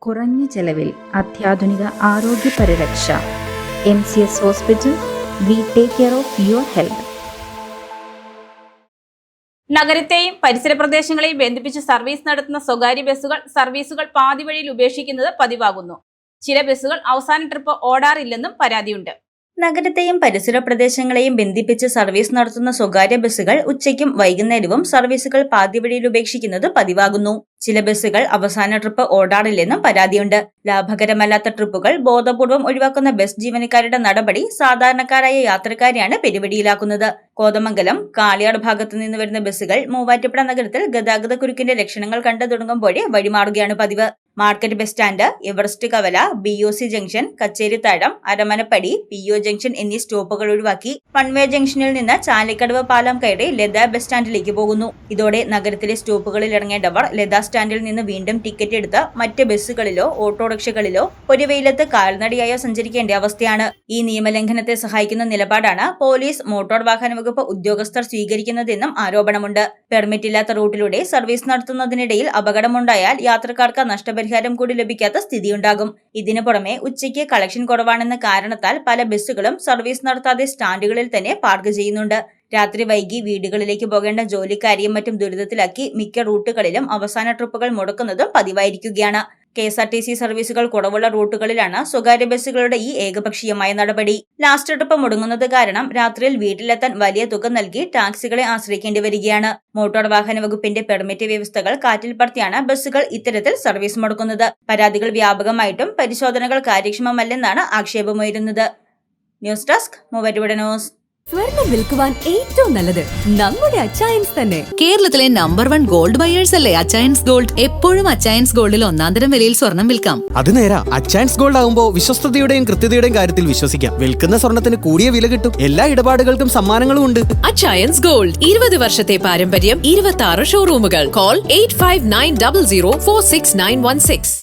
കുറഞ്ഞ ചെലവിൽ അത്യാധുനിക ആരോഗ്യ പരിരക്ഷ. MCS hospital. We take care of your health. നഗരത്തെയും പരിസര പ്രദേശങ്ങളെയും ബന്ധിപ്പിച്ച് സർവീസ് നടത്തുന്ന സ്വകാര്യ ബസ്സുകൾ സർവീസുകൾ പാതി വഴിയിൽ ഉപേക്ഷിക്കുന്നത് പതിവാകുന്നു. ചില ബസ്സുകൾ അവസാന ട്രിപ്പ് ഓടാറില്ലെന്നും പരാതിയുണ്ട്. നഗരത്തെയും പരിസര പ്രദേശങ്ങളെയും ബന്ധിപ്പിച്ച് സർവീസ് നടത്തുന്ന സ്വകാര്യ ബസ്സുകൾ ഉച്ചയ്ക്കും വൈകുന്നേരവും സർവീസുകൾ പാതിവഴിയിൽ ഉപേക്ഷിക്കുന്നത് പതിവാകുന്നു. ചില ബസ്സുകൾ അവസാന ട്രിപ്പ് ഓടാറില്ലെന്നും പരാതിയുണ്ട്. ലാഭകരമല്ലാത്ത ട്രിപ്പുകൾ ബോധപൂർവം ഒഴിവാക്കുന്ന ബസ് ജീവനക്കാരുടെ നടപടി സാധാരണക്കാരായ യാത്രക്കാരെയാണ് പെരുവഴിയിലാക്കുന്നത്. കോതമംഗലം, കാളിയാട് ഭാഗത്തു നിന്ന് വരുന്ന ബസ്സുകൾ മൂവാറ്റുപുഴ നഗരത്തിൽ ഗതാഗത കുരുക്കിന്റെ ലക്ഷണങ്ങൾ കണ്ടു തുടങ്ങുമ്പോഴേ വഴിമാറുകയാണ് പതിവ്. മാർക്കറ്റ് ബസ് സ്റ്റാൻഡ്, എവറസ്റ്റ് കവല, BOC junction, Kacherithazham, Aramanappadi, PO junction എന്നീ സ്റ്റോപ്പുകൾ ഒഴിവാക്കി വൺവേ ജംഗ്ഷനിൽ നിന്ന് ചാലിക്കടവ് പാലം കയറി ലത ബസ് സ്റ്റാൻഡിലേക്ക് പോകുന്നു. ഇതോടെ നഗരത്തിലെ സ്റ്റോപ്പുകളിൽ ഇറങ്ങേണ്ടവർ ലത സ്റ്റാൻഡിൽ നിന്ന് വീണ്ടും ടിക്കറ്റ് എടുത്ത് മറ്റ് ബസ്സുകളിലോ ഓട്ടോറിക്ഷകളിലോ ഒരു വെയിലത്ത് കാൽനടയായോ സഞ്ചരിക്കേണ്ട അവസ്ഥയാണ്. ഈ നിയമലംഘനത്തെ സഹായിക്കുന്ന നിലപാടാണ് പോലീസ്, മോട്ടോർ വാഹന വകുപ്പ് ഉദ്യോഗസ്ഥർ സ്വീകരിക്കുന്നതെന്നും ആരോപണമുണ്ട്. പെർമിറ്റില്ലാത്ത റൂട്ടിലൂടെ സർവീസ് നടത്തുന്നതിനിടയിൽ അപകടമുണ്ടായാൽ യാത്രക്കാർക്ക് നഷ്ടപരിഹാരം കൂടി ലഭിക്കാത്ത സ്ഥിതിയുണ്ടാകും. ഇതിനു പുറമെ ഉച്ചയ്ക്ക് കളക്ഷൻ കുറവാണെന്ന കാരണത്താൽ പല ബസ്സുകളും സർവീസ് നടത്താതെ സ്റ്റാൻഡുകളിൽ തന്നെ പാർക്ക് ചെയ്യുന്നുണ്ട്. രാത്രി വൈകി വീടുകളിലേക്ക് പോകേണ്ട ജോലിക്കാരെയും മറ്റും ദുരിതത്തിലാക്കി മിക്ക റൂട്ടുകളിലും അവസാന ട്രിപ്പുകൾ മുടക്കുന്നതും പതിവായിരിക്കുകയാണ്. KSRTC സർവീസുകൾ കുറവുള്ള റൂട്ടുകളിലാണ് സ്വകാര്യ ബസ്സുകളുടെ ഈ ഏകപക്ഷീയമായ നടപടി. ലാസ്റ്റ് ട്രിപ്പ് മുടങ്ങുന്നത് കാരണം രാത്രിയിൽ വീട്ടിലെത്താൻ വലിയ തുക നൽകി ടാക്സികളെ ആശ്രയിക്കേണ്ടി വരികയാണ്. മോട്ടോർ വാഹന വകുപ്പിന്റെ പെർമിറ്റ് വ്യവസ്ഥകൾ കാറ്റിൽ പറത്തിയാണ് ബസ്സുകൾ ഇത്തരത്തിൽ സർവീസ് മുടക്കുന്നത്. പരാതികൾ വ്യാപകമായിട്ടും പരിശോധനകൾ കാര്യക്ഷമമല്ലെന്നാണ് ആക്ഷേപമുയരുന്നത്. News desk Muvattupuzha news. സ്വർണം വിൽക്കുവാൻ ഏറ്റവും നല്ലത് നമ്മുടെ അച്ചയൻസ് തന്നെ. കേരളത്തിലെ നമ്പർ 1 ഗോൾഡ് ബയേഴ്സ് അല്ലേ അച്ചയൻസ് ഗോൾഡ്. എപ്പോഴും അച്ചയൻസ് ഗോൾഡിൽ ഒന്നാന്തരം വിലയിൽ സ്വർണം വിൽക്കാം. അത് നേരാ. അച്ചയൻസ് ഗോൾഡ് ആകുമ്പോ വിശ്വസ്തതയുടെയും കൃത്യതയുടെയും കാര്യത്തിൽ വിശ്വസിക്കാം. വിൽക്കുന്ന സ്വർണത്തിന് കൂടിയ വില കിട്ടും. എല്ലാ ഇടപാടുകൾക്കും സമ്മാനങ്ങളും ഉണ്ട്. അച്ചയൻസ് ഗോൾഡ് 20 വർഷത്തെ പാരമ്പര്യം, 26 ഷോറൂമുകൾ. കോൾ 8590046916.